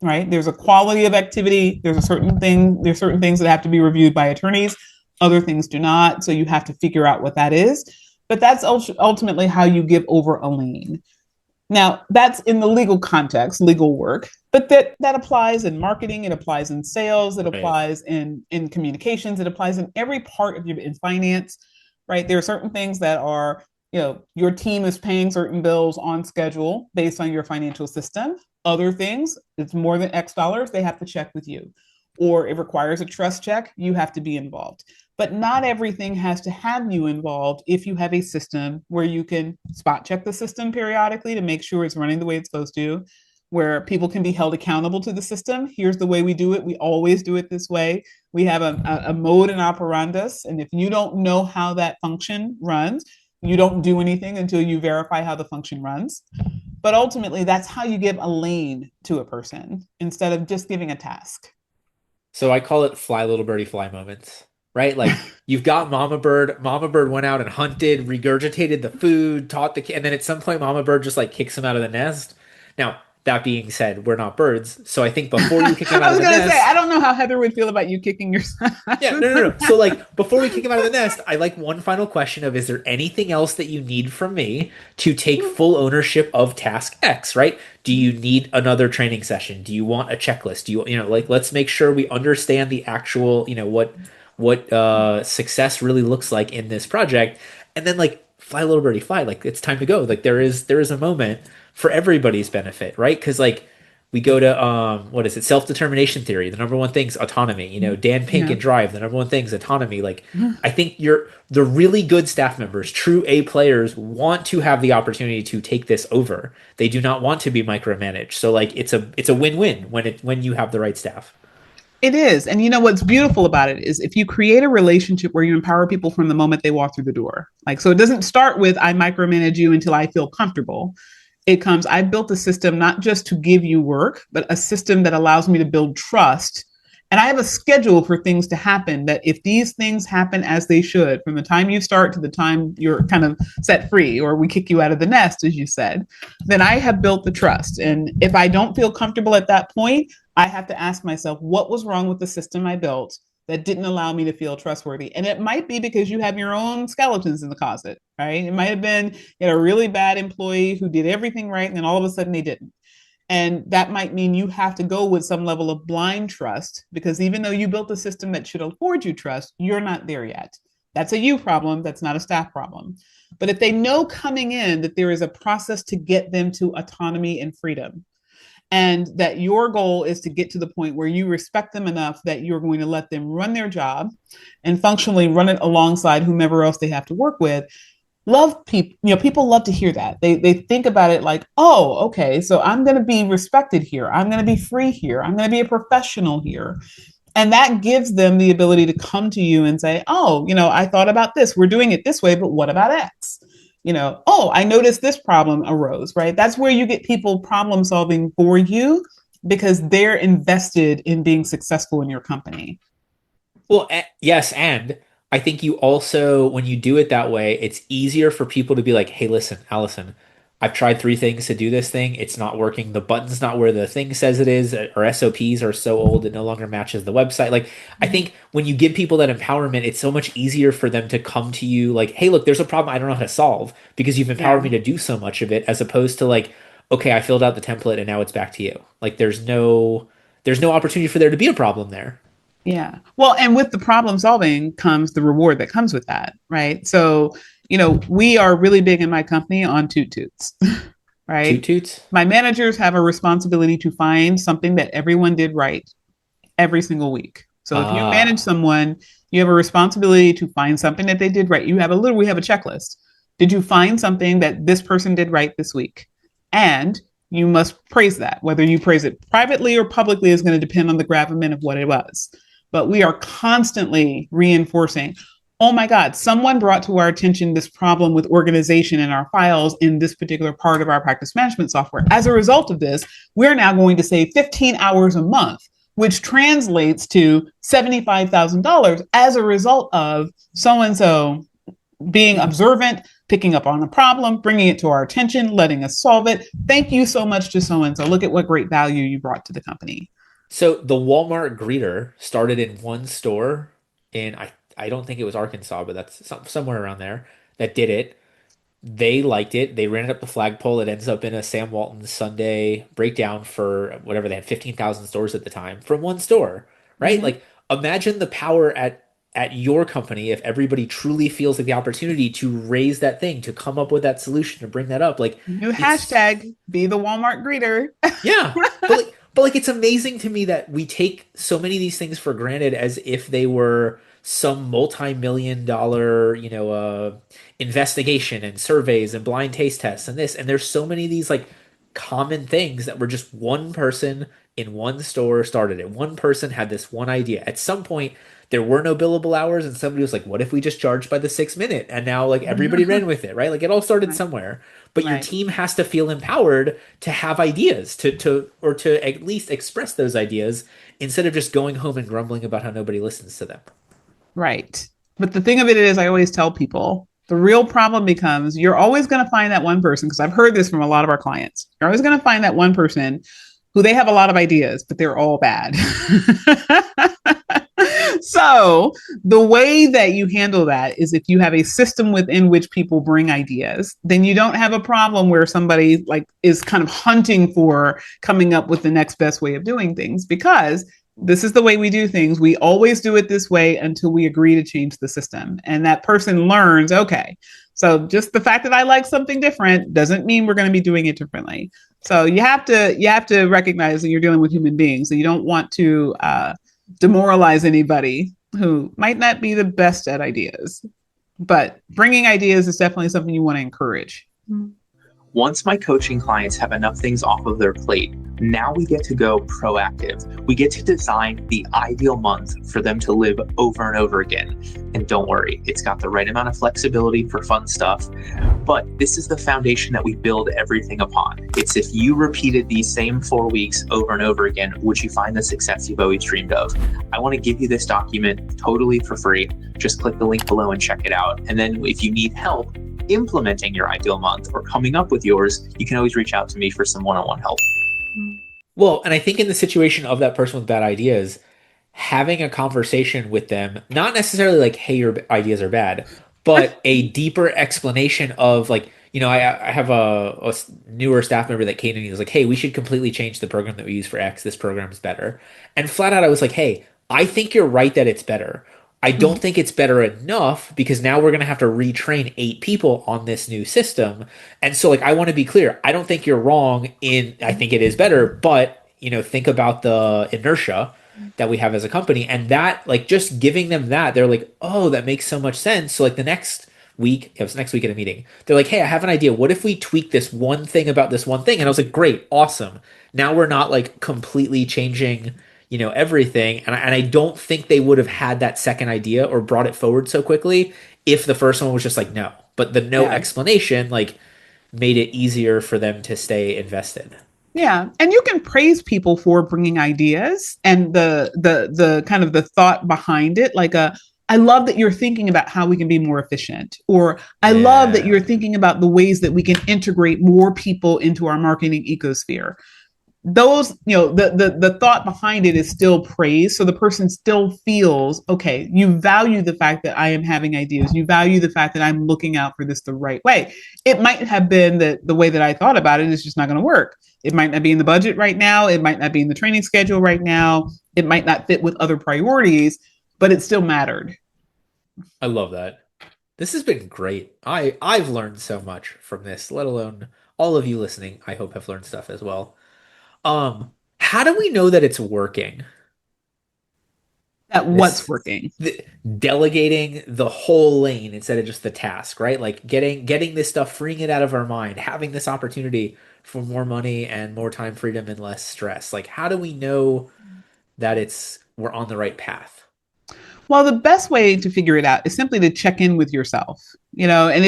right? There's a quality of activity. There's certain things that have to be reviewed by attorneys. Other things do not. So you have to figure out what that is. But that's ultimately how you give over a lane. Now, that's in the legal context, legal work, but that applies in marketing, it applies in sales, it applies in communications, it applies in every part of in finance, right? There are certain things that are, your team is paying certain bills on schedule based on your financial system. Other things, it's more than X dollars, they have to check with you. Or it requires a trust check, you have to be involved. But not everything has to have you involved if you have a system where you can spot check the system periodically to make sure it's running the way it's supposed to, where people can be held accountable to the system. Here's the way we do it. We always do it this way. We have a mode and operandus. And if you don't know how that function runs, you don't do anything until you verify how the function runs. But ultimately, that's how you give a lane to a person instead of just giving a task. So I call it fly little birdie fly moments, right? Like you've got Mama Bird. Mama Bird went out and hunted, regurgitated the food, taught the kid, and then at some point Mama Bird just like kicks him out of the nest. Now, that being said, we're not birds, so I think before you kick him out of the nest, I was gonna say I don't know how Heather would feel about you kicking yourself. Yeah, no. So like before we kick him out of the nest, I like one final question of, is there anything else that you need from me to take full ownership of task X, right? Do you need another training session? Do you want a checklist? Do you like, let's make sure we understand the actual, what success really looks like in this project. And then like fly, little birdie, fly. Like it's time to go. Like there is a moment for everybody's benefit, right? Because like we go to what is it? Self-determination theory. The number one thing's autonomy. You know, Dan Pink Yeah. and Drive. The number one thing's autonomy. Like I think the really good staff members, true A players, want to have the opportunity to take this over. They do not want to be micromanaged. So like it's a win-win when you have the right staff. It is. And you know what's beautiful about it is if you create a relationship where you empower people from the moment they walk through the door. Like, so it doesn't start with I micromanage you until I feel comfortable. It comes, I built a system not just to give you work, but a system that allows me to build trust. And I have a schedule for things to happen that if these things happen as they should, from the time you start to the time you're kind of set free or we kick you out of the nest, as you said, then I have built the trust. And if I don't feel comfortable at that point, I have to ask myself, what was wrong with the system I built that didn't allow me to feel trustworthy? And it might be because you have your own skeletons in the closet, right? It might have been you had a really bad employee who did everything right, and then all of a sudden they didn't. And that might mean you have to go with some level of blind trust, because even though you built a system that should afford you trust, you're not there yet. That's a you problem. That's not a staff problem. But if they know coming in that there is a process to get them to autonomy and freedom, and that your goal is to get to the point where you respect them enough that you're going to let them run their job and functionally run it alongside whomever else they have to work with. Love people, people love to hear that. They think about it like, oh, okay, so I'm going to be respected here. I'm going to be free here. I'm going to be a professional here. And that gives them the ability to come to you and say, oh, I thought about this. We're doing it this way, but what about X? Oh, I noticed this problem arose, right? That's where you get people problem solving for you because they're invested in being successful in your company. Well, yes, and I think you also, when you do it that way, it's easier for people to be like, hey, listen, Allison, I've tried three things to do this thing. It's not working. The button's not where the thing says it is. Our SOPs are so old it no longer matches the website. Like, I think when you give people that empowerment, it's so much easier for them to come to you like, hey, look, there's a problem I don't know how to solve because you've empowered me to do so much of it, as opposed to like, okay, I filled out the template and now it's back to you. Like, there's no opportunity for there to be a problem there. Yeah. Well, and with the problem solving comes the reward that comes with that, right? So, we are really big in my company on toot toots, right? Toot toots. My managers have a responsibility to find something that everyone did right every single week. So if you manage someone, you have a responsibility to find something that they did right. We have a checklist. Did you find something that this person did right this week? And you must praise that. Whether you praise it privately or publicly is going to depend on the gravamen of what it was. But we are constantly reinforcing, oh my God, someone brought to our attention this problem with organization in our files in this particular part of our practice management software. As a result of this, we're now going to save 15 hours a month, which translates to $75,000 as a result of so-and-so being observant, picking up on a problem, bringing it to our attention, letting us solve it. Thank you so much to so-and-so. Look at what great value you brought to the company. So the Walmart greeter started in one store in I don't think it was Arkansas, but that's somewhere around there that did it. They liked it. They ran it up the flagpole. It ends up in a Sam Walton Sunday breakdown for whatever they had 15,000 stores at the time from one store, right? Mm-hmm. Like imagine the power at your company if everybody truly feels like the opportunity to raise that thing, to come up with that solution, to bring that up. Like new hashtag, be the Walmart greeter. Yeah. But it's amazing to me that we take so many of these things for granted as if they were some multi-million dollar, investigation and surveys and blind taste tests and this. And there's so many of these like common things that were just one person in one store started it. One person had this one idea. At some point, there were no billable hours and somebody was like, what if we just charged by the 6 minute? And now like everybody ran with it, right? Like it all started somewhere. But your team has to feel empowered to have ideas, to at least express those ideas instead of just going home and grumbling about how nobody listens to them. Right. But the thing of it is, I always tell people, the real problem becomes you're always going to find that one person, because I've heard this from a lot of our clients. You're always going to find that one person who they have a lot of ideas, but they're all bad. So the way that you handle that is if you have a system within which people bring ideas, then you don't have a problem where somebody like is kind of hunting for coming up with the next best way of doing things, because This is the way we do things. We always do it this way until we agree to change the system. And that person learns, okay, so just the fact that I like something different doesn't mean we're going to be doing it differently. So you have to recognize that you're dealing with human beings. So you don't want to demoralize anybody who might not be the best at ideas. But bringing ideas is definitely something you want to encourage. Once my coaching clients have enough things off of their plate, now we get to go proactive. We get to design the ideal month for them to live over and over again. And don't worry, it's got the right amount of flexibility for fun stuff. But this is the foundation that we build everything upon. It's if you repeated these same 4 weeks over and over again, would you find the success you've always dreamed of? I want to give you this document totally for free. Just click the link below and check it out. And then if you need help implementing your ideal month or coming up with yours, you can always reach out to me for some one-on-one help. Well, and I think in the situation of that person with bad ideas, having a conversation with them, not necessarily like, hey, your ideas are bad, but a deeper explanation of like, I have a newer staff member that came to me and was like, hey, we should completely change the program that we use for X. This program is better. And flat out, I was like, hey, I think you're right that it's better. I don't think it's better enough because now we're going to have to retrain 8 people on this new system. And so like, I want to be clear. I don't think you're wrong I think it is better, but think about the inertia that we have as a company, and that like just giving them that, they're like, oh, that makes so much sense. So like the next week, it was next week at a meeting, they're like, hey, I have an idea. What if we tweak this one thing about this one thing? And I was like, great, awesome. Now we're not like completely changing everything. And I don't think they would have had that second idea or brought it forward so quickly if the first one was just like, no. But the no explanation, like, made it easier for them to stay invested. Yeah. And you can praise people for bringing ideas and the kind of the thought behind it. Like I love that you're thinking about how we can be more efficient, or I love that you're thinking about the ways that we can integrate more people into our marketing ecosphere. Those, the thought behind it is still praise. So the person still feels, okay, you value the fact that I am having ideas. You value the fact that I'm looking out for this the right way. It might have been that the way that I thought about it is just not going to work. It might not be in the budget right now. It might not be in the training schedule right now. It might not fit with other priorities, but it still mattered. I love that. This has been great. I've learned so much from this, let alone all of you listening, I hope have learned stuff as well. How do we know that it's working? That what's working? Delegating the whole lane instead of just the task, right? Like getting this stuff, freeing it out of our mind, having this opportunity for more money and more time freedom and less stress. Like, how do we know that we're on the right path? Well, the best way to figure it out is simply to check in with yourself, and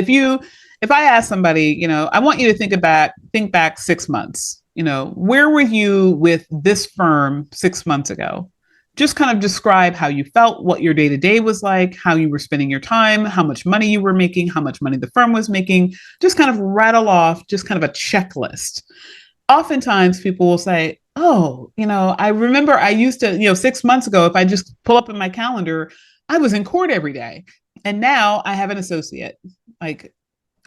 if I ask somebody, I want you to think back 6 months. Where were you with this firm 6 months ago? Just kind of describe how you felt, what your day-to-day was like, how you were spending your time, how much money you were making, how much money the firm was making. Just kind of rattle off just kind of a checklist. Oftentimes people will say, oh, I remember I used to, 6 months ago, if I just pull up in my calendar, I was in court every day. And now I have an associate. Like,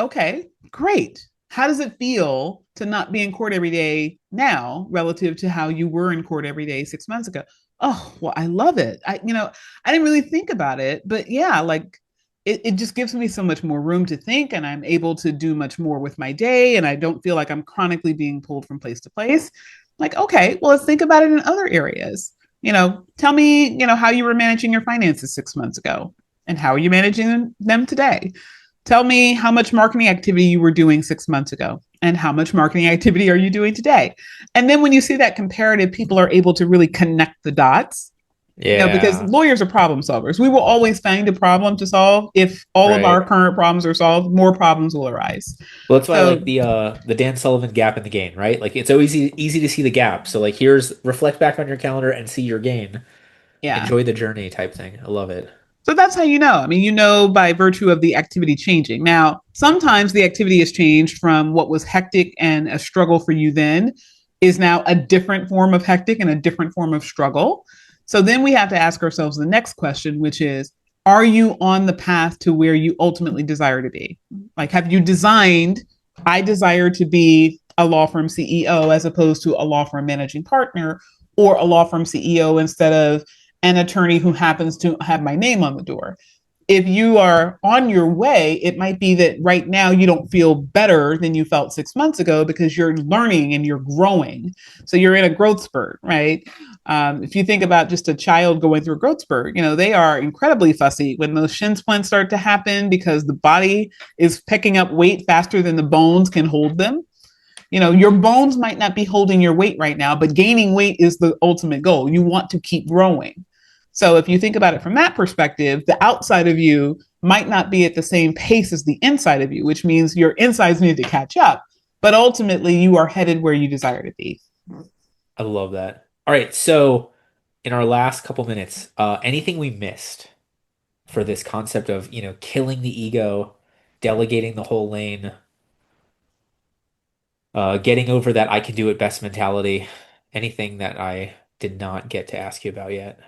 okay, great. How does it feel to not be in court every day now relative to how you were in court every day 6 months ago? Oh, well, I love it. I didn't really think about it, but yeah, like it just gives me so much more room to think, and I'm able to do much more with my day, and I don't feel like I'm chronically being pulled from place to place. Like, okay, well, let's think about it in other areas. Tell me, how you were managing your finances 6 months ago, and how are you managing them today? Tell me how much marketing activity you were doing 6 months ago, and how much marketing activity are you doing today? And then when you see that comparative, people are able to really connect the dots. Yeah. Because lawyers are problem solvers. We will always find a problem to solve. If all of our current problems are solved, more problems will arise. Well, that's why I like the Dan Sullivan gap in the gain, right? Like, it's always easy to see the gap. So like, reflect back on your calendar and see your gain. Yeah. Enjoy the journey type thing. I love it. So that's how you know. I mean, by virtue of the activity changing. Now, sometimes the activity has changed from what was hectic and a struggle for you then is now a different form of hectic and a different form of struggle. So then we have to ask ourselves the next question, which is, are you on the path to where you ultimately desire to be? Like, have you designed, I desire to be a law firm CEO as opposed to a law firm managing partner? or a law firm CEO instead of an attorney who happens to have my name on the door. If you are on your way, it might be that right now you don't feel better than you felt 6 months ago because you're learning and you're growing. So you're in a growth spurt, right? If you think about just a child going through a growth spurt, they are incredibly fussy when those shin splints start to happen because the body is picking up weight faster than the bones can hold them. Your bones might not be holding your weight right now, but gaining weight is the ultimate goal. You want to keep growing. So if you think about it from that perspective, the outside of you might not be at the same pace as the inside of you, which means your insides need to catch up. But ultimately, you are headed where you desire to be. I love that. All right. So in our last couple minutes, anything we missed for this concept of, killing the ego, delegating the whole lane, getting over that I can do it best mentality, anything that I did not get to ask you about yet?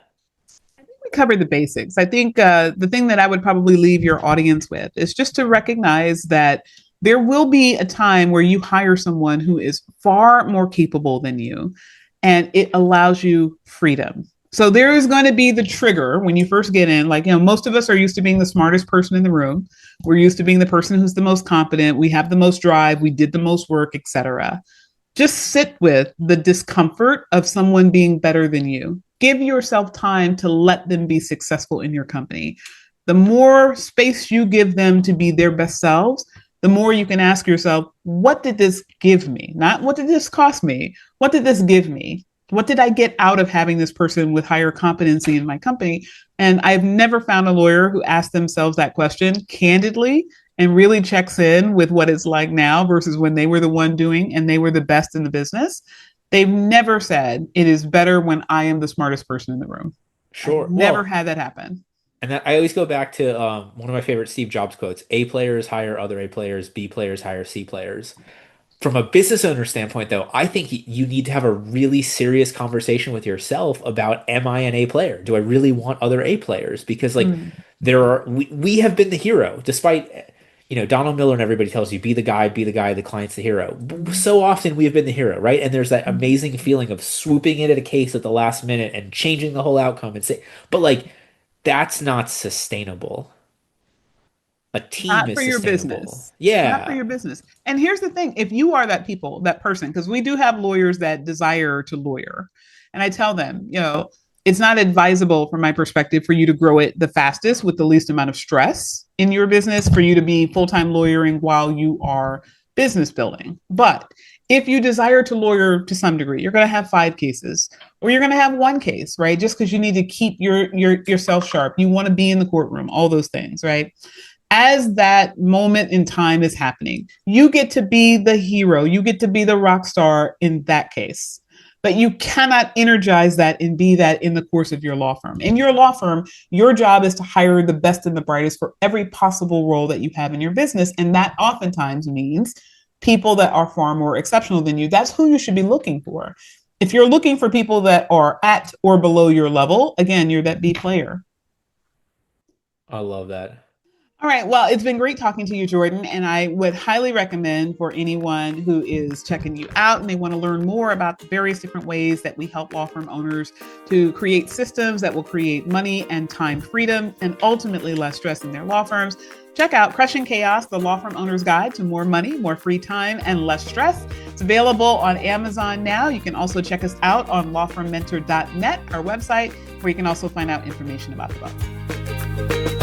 Cover the basics. I think the thing that I would probably leave your audience with is just to recognize that there will be a time where you hire someone who is far more capable than you, and it allows you freedom. So there is going to be the trigger when you first get in. Most of us are used to being the smartest person in the room. We're used to being the person who's the most competent. We have the most drive. We did the most work, etc. Just sit with the discomfort of someone being better than you. Give yourself time to let them be successful in your company. The more space you give them to be their best selves, the more you can ask yourself, what did this give me? Not what did this cost me? What did this give me? What did I get out of having this person with higher competency in my company? And I've never found a lawyer who asked themselves that question candidly and really checks in with what it's like now versus when they were the one doing and they were the best in the business. They've never said it is better when I am the smartest person in the room. Sure. I've never had that happen. And I always go back to one of my favorite Steve Jobs quotes: A players hire other A players, B players hire C players. From a business owner standpoint, though, I think you need to have a really serious conversation with yourself about, am I an A player? Do I really want other A players? Because we have been the hero, despite, Donald Miller and everybody tells you, be the guy, the client's the hero. So often we have been the hero, right? And there's that amazing feeling of swooping in at a case at the last minute and changing the whole outcome but that's not sustainable. A team not is for your sustainable. business. Yeah. Not for your business. And here's the thing. If you are that person, because we do have lawyers that desire to lawyer. And I tell them, it's not advisable from my perspective for you to grow it the fastest with the least amount of stress in your business, for you to be full-time lawyering while you are business building. But if you desire to lawyer to some degree, you're going to have 5 cases or you're going to have 1 case, right? Just because you need to keep yourself sharp. You want to be in the courtroom, all those things, right? As that moment in time is happening, you get to be the hero. You get to be the rock star in that case. But you cannot energize that and be that in the course of your law firm. In your law firm, your job is to hire the best and the brightest for every possible role that you have in your business. And that oftentimes means people that are far more exceptional than you. That's who you should be looking for. If you're looking for people that are at or below your level, again, you're that B player. I love that. All right. Well, it's been great talking to you, Jordan. And I would highly recommend for anyone who is checking you out and they want to learn more about the various different ways that we help law firm owners to create systems that will create money and time freedom and ultimately less stress in their law firms. Check out Crushing Chaos, the Law Firm Owner's Guide to More Money, More Free Time, and Less Stress. It's available on Amazon now. You can also check us out on lawfirmmentor.net, our website, where you can also find out information about the book.